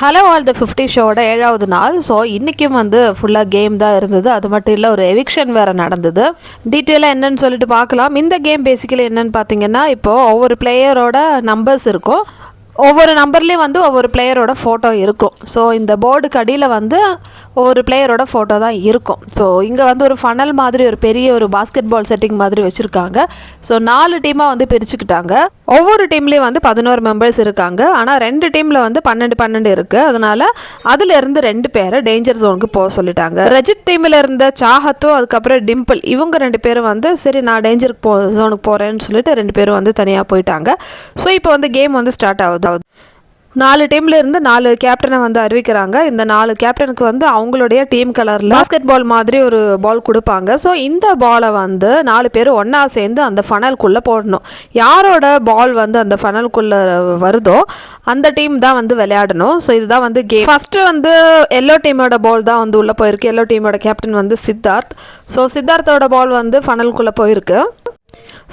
Hello all the 50 ஷோட 7வது நாள். So இன்றைக்கும் வந்து ஃபுல்லாக கேம் தான் இருந்தது. அது மட்டும் இல்லை, ஒரு எவிக்ஷன் வேறு நடந்தது. டீட்டெயிலாக என்னன்னு சொல்லிட்டு பார்க்கலாம். இந்த கேம் பேசிக்கலி என்னென்னு பார்த்தீங்கன்னா, இப்போது ஒவ்வொரு பிளேயரோட நம்பர்ஸ் இருக்கும். ஒவ்வொரு நம்பர்லேயும் வந்து ஒவ்வொரு பிளேயரோட ஃபோட்டோ இருக்கும். ஸோ இந்த போர்டுக்கு அடியில் வந்து ஒவ்வொரு பிளேயரோட ஃபோட்டோ தான் இருக்கும். ஸோ இங்கே வந்து ஒரு ஃபனல் மாதிரி ஒரு பெரிய ஒரு பாஸ்கெட் பால் செட்டிங் மாதிரி வச்சுருக்காங்க. ஸோ 4 டீமாக வந்து பிரிச்சுக்கிட்டாங்க. ஒவ்வொரு டீம்லேயும் வந்து 11 மெம்பர்ஸ் இருக்காங்க. ஆனால் 2 டீமில் வந்து 12 இருக்குது. அதனால் அதிலிருந்து 2 பேரை டேஞ்சர் ஜோனுக்கு போக சொல்லிட்டாங்க. ரஜித் டீமில் இருந்த சாஹத்தும் அதுக்கப்புறம் டிம்பிள், இவங்க 2 பேரும் வந்து சரி நான் டேஞ்சர் ஜோனுக்கு போகிறேன்னு சொல்லிட்டு 2 பேரும் வந்து தனியாக போயிட்டாங்க. ஸோ இப்போ வந்து கேம் வந்து ஸ்டார்ட் ஆகுது. 4 டீம்ல இருந்து 4 கேப்டனை வந்து அறிவிக்கிறாங்க. இந்த 4 கேப்டனுக்கு வந்து அவங்களுடைய டீம் கலரில் பாஸ்கெட் பால் மாதிரி ஒரு பால் கொடுப்பாங்க. ஸோ இந்த பாலை வந்து 4 பேர் ஒன்றா சேர்ந்து அந்த ஃபனல்குள்ளே போடணும். யாரோட பால் வந்து அந்த ஃபனல்குள்ளே வருதோ அந்த டீம் தான் வந்து விளையாடணும். ஸோ இதுதான் வந்து கேம். ஃபஸ்ட்டு வந்து எல்லோ டீமோட பால் தான் வந்து உள்ளே போயிருக்கு. எல்லோ டீமோட கேப்டன் வந்து சித்தார்த். ஸோ சித்தார்த்தோட பால் வந்து ஃபனல்குள்ளே போயிருக்கு.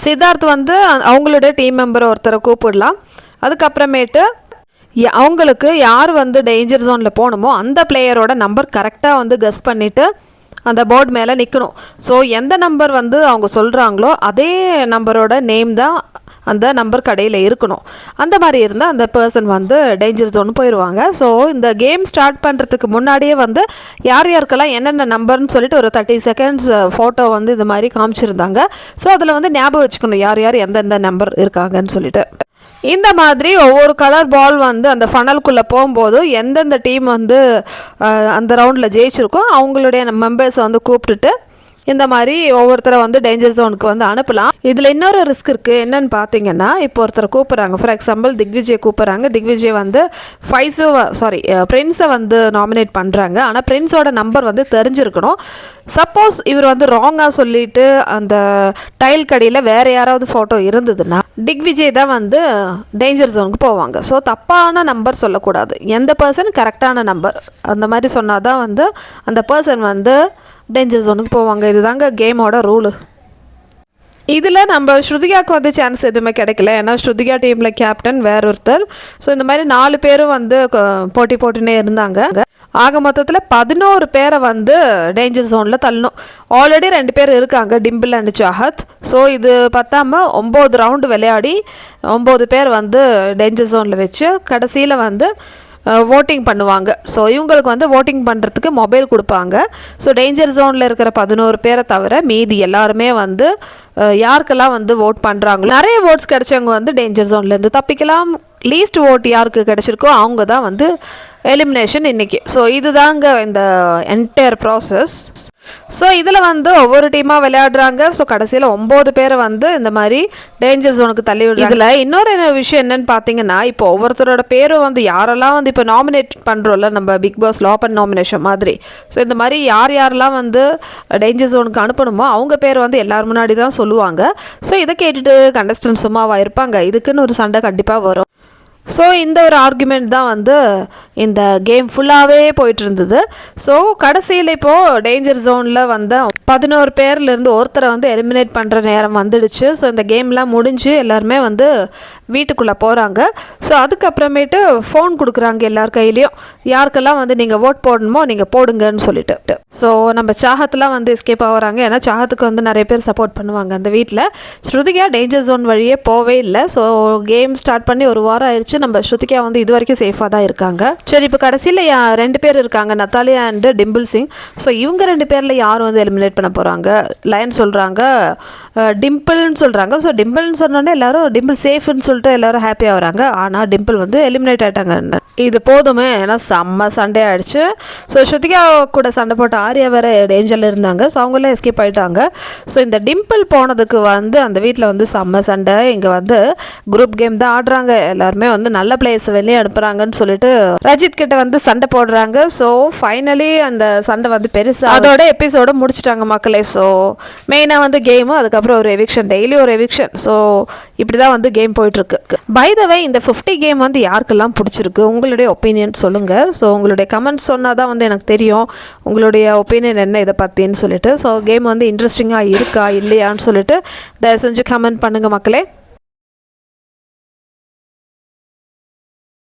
சித்தார்த் வந்து அவங்களுடைய டீம் மெம்பரை ஒருத்தரை கூப்பிடலாம். அதுக்கப்புறமேட்டு அவங்களுக்கு யார் வந்து டேஞ்சர் ஜோனில் போகணுமோ அந்த பிளேயரோட நம்பர் கரெக்டாக வந்து கெஸ் பண்ணிவிட்டு அந்த போர்டு மேலே நிற்கணும். ஸோ எந்த நம்பர் வந்து அவங்க சொல்கிறாங்களோ அதே நம்பரோட நேம் தான் அந்த நம்பர் கடையில் இருக்கணும். அந்த மாதிரி இருந்தால் அந்த பர்சன் வந்து டேஞ்சர் ஜோன் போயிடுவாங்க. ஸோ இந்த கேம் ஸ்டார்ட் பண்ணுறதுக்கு முன்னாடியே வந்து யார் யாருக்கெல்லாம் என்னென்ன நம்பர்னு சொல்லிட்டு ஒரு 30 செகண்ட்ஸ் ஃபோட்டோ வந்து இந்த மாதிரி காமிச்சிருந்தாங்க. ஸோ அதில் வந்து ஞாபகம் வச்சுக்கணும் யார் யார் எந்தெந்த நம்பர் இருக்காங்கன்னு சொல்லிட்டு. இந்த மாதிரி ஒவ்வொரு கலர் பால் வந்து அந்த ஃபனலுக்குள்ளே போகும்போது எந்தெந்த டீம் வந்து அந்த ரவுண்டில் ஜெயிச்சிருக்கோ அவங்களுடைய மெம்பர்ஸை வந்து கூப்பிட்டுட்டு இந்த மாதிரி ஒவ்வொருத்தரை வந்து டேஞ்சர் ஜோனுக்கு வந்து அனுப்பலாம். இதில் இன்னொரு ரிஸ்க் இருக்குது. என்னென்னு பார்த்தீங்கன்னா, இப்போ ஒருத்தரை கூப்பிட்றாங்க. ஃபார் எக்ஸாம்பிள் திக்விஜய் கூப்பிட்றாங்க. திக்விஜய் வந்து பிரின்ஸை வந்து நாமினேட் பண்ணுறாங்க. ஆனால் பிரின்ஸோட நம்பர் வந்து தெரிஞ்சிருக்கணும். சப்போஸ் இவர் வந்து ராங்காக சொல்லிட்டு அந்த டைல் கடியில் வேறு யாராவது ஃபோட்டோ இருந்ததுன்னா திக்விஜய் தான் வந்து டேஞ்சர் ஜோனுக்கு போவாங்க. ஸோ தப்பான நம்பர் சொல்லக்கூடாது. எந்த பர்சன் கரெக்டான நம்பர் அந்த மாதிரி சொன்னால் தான் வந்து அந்த பர்சன் வந்து டேஞ்சர் ஜோனுக்கு போவாங்க. இதுதாங்க கேமோட ரூலு. இதில் நம்ம ஸ்ருதிகாவுக்கு வந்து சான்ஸ் எதுவுமே கிடைக்கல. ஏன்னா ஸ்ருதிகா டீமில் கேப்டன் வேற ஒருத்தர். ஸோ இந்த மாதிரி 4 பேரும் வந்து போட்டினே இருந்தாங்க. ஆக மொத்தத்தில் 11 பேரை வந்து டேஞ்சர் ஜோனில் தள்ளணும். ஆல்ரெடி 2 பேர் இருக்காங்க, டிம்பிள் அண்ட் சாஹத். ஸோ இது பத்தாமல் 9 ரவுண்டு விளையாடி 9 பேர் வந்து டேஞ்சர் ஜோனில் வச்சு கடைசியில் வந்து ஓட்டிங் பண்ணுவாங்க. ஸோ இவங்களுக்கு வந்து ஓட்டிங் பண்ணுறதுக்கு மொபைல் கொடுப்பாங்க. ஸோ டேஞ்சர் ஜோனில் இருக்கிற 11 பேரை தவிர மீதி எல்லாருமே வந்து யாருக்கெல்லாம் வந்து ஓட் பண்ணுறாங்களோ நிறைய ஓட்ஸ் கிடைச்சவங்க வந்து டேஞ்சர் ஜோன்லேருந்து தப்பிக்கலாம். லீஸ்ட் ஓட் யாருக்கு கிடைச்சிருக்கோ அவங்க தான் வந்து எலிமினேஷன் இன்றைக்கி. ஸோ இதுதாங்க இந்த என்டையர் ப்ராசஸ். ஸோ இதில் வந்து ஒவ்வொரு டீமாக விளையாடுறாங்க. ஸோ கடைசியில் 9 பேரை வந்து இந்த மாதிரி டேஞ்சர் ஜோனுக்கு தள்ளி விடுறாங்க. இதில் இன்னொரு விஷயம் என்னென்னு பார்த்தீங்கன்னா, இப்போ ஒவ்வொருத்தரோட பேரும் வந்து யாரெல்லாம் வந்து இப்போ நாமினேட் பண்ணுறோம்ல நம்ம பிக் பாஸில் ஓப்பன் நாமினேஷன் மாதிரி. ஸோ இந்த மாதிரி யாரெல்லாம் வந்து டேஞ்சர் ஜோனுக்கு அனுப்பணுமோ அவங்க பேர் வந்து எல்லார் முன்னாடி தான் சொல்லுவாங்க. ஸோ இதை கேட்டுட்டு கண்டஸ்டன்ட் சும்மாவாக இருப்பாங்க? இதுக்குன்னு ஒரு சண்டை கண்டிப்பாக வரும். ஸோ இந்த ஒரு ஆர்குமெண்ட் தான் வந்து இந்த கேம் ஃபுல்லாகவே போயிட்டு இருந்தது. ஸோ கடைசியில் இப்போது டேஞ்சர் ஜோனில் வந்து 11 பேர்லேருந்து ஒருத்தரை வந்து எலிமினேட் பண்ணுற நேரம் வந்துடுச்சு. ஸோ இந்த கேம்லாம் முடிஞ்சு எல்லாருமே வந்து வீட்டுக்குள்ளே போகிறாங்க. ஸோ அதுக்கப்புறமேட்டு ஃபோன் கொடுக்குறாங்க எல்லார் கையிலையும். யாருக்கெல்லாம் வந்து நீங்கள் ஓட் போடணுமோ நீங்கள் போடுங்கன்னு சொல்லிட்டு. ஸோ நம்ம சாஹத்லாம் வந்து எஸ்கேப் ஆகிறாங்க. ஏன்னா சாஹத்துக்கு வந்து நிறைய பேர் சப்போர்ட் பண்ணுவாங்க அந்த வீட்டில். ஸ்ருதிகா டேஞ்சர் ஜோன் வழியே போவே இல்லை. ஸோ கேம் ஸ்டார்ட் பண்ணி ஒரு வாரம் ஆயிடுச்சு. நம்ம ஸ்ருதிகா வந்து இது வரைக்கும் சேஃபாக தான் இருக்காங்க. சரி, இப்போ கடைசியில் 2 பேர் இருக்காங்க, நத்தாலியா அண்ட் டிம்பிள் சிங். ஸோ இவங்க 2 பேரில் யார் வந்து எலிமினேட் பண்ண போகிறாங்க? லயன் சொல்கிறாங்க, டிம்பிள்னு சொல்கிறாங்க. ஸோ டிம்பிள்னு சொன்னோன்னே எல்லாரும் டிம்பிள் சேஃப்னு சொல்லிட்டு எல்லாரும் ஹாப்பியாக வராங்க. ஆனால் டிம்பிள் வந்து எலிமினேட் ஆகிட்டாங்க. இது போதுமே, ஏன்னா செம்ம சண்டே ஆகிடுச்சு. ஸோ ஸ்ருதிகா கூட சண்டை போட்ட ஆரியா வேறு டேஞ்சரில் இருந்தாங்க. ஸோ அவங்களாம் எஸ்கேப் ஆகிட்டாங்க. ஸோ இந்த டிம்பிள் போனதுக்கு வந்து அந்த வீட்டில் வந்து செம்ம சண்டை. இங்கே வந்து குரூப் கேம் தான் ஆடுறாங்க. எல்லாருமே வந்து நல்ல பிளேயர்ஸ் வெளியே அனுப்புகிறாங்கன்னு சொல்லிட்டு ரஜித் கிட்ட வந்து சண்டை போடுறாங்க. ஸோ ஃபைனலி அந்த சண்டை வந்து பெருசாக அதோட எபிசோட முடிச்சுட்டாங்க மக்களே. ஸோ மெயினாக வந்து கேமு, அதுக்கப்புறம் ஒரு எவிக்ஷன், டெய்லி ஒரு எவிக்ஷன். ஸோ இப்படி தான் வந்து கேம் போயிட்டுருக்கு. பை த வே இந்த 50 கேம் வந்து யாருக்கெல்லாம் பிடிச்சிருக்கு உங்களுடைய ஒப்பீனியன் சொல்லுங்கள். ஸோ உங்களுடைய கமெண்ட்ஸ் சொன்னால் தான் வந்து எனக்கு தெரியும் உங்களுடைய ஒப்பீனியன் என்ன இதை பற்றின்னு சொல்லிட்டு. ஸோ கேம் வந்து இன்ட்ரெஸ்டிங்காக இருக்கா இல்லையான்னு சொல்லிட்டு தயவு செஞ்சு கமெண்ட் பண்ணுங்கள் மக்களே.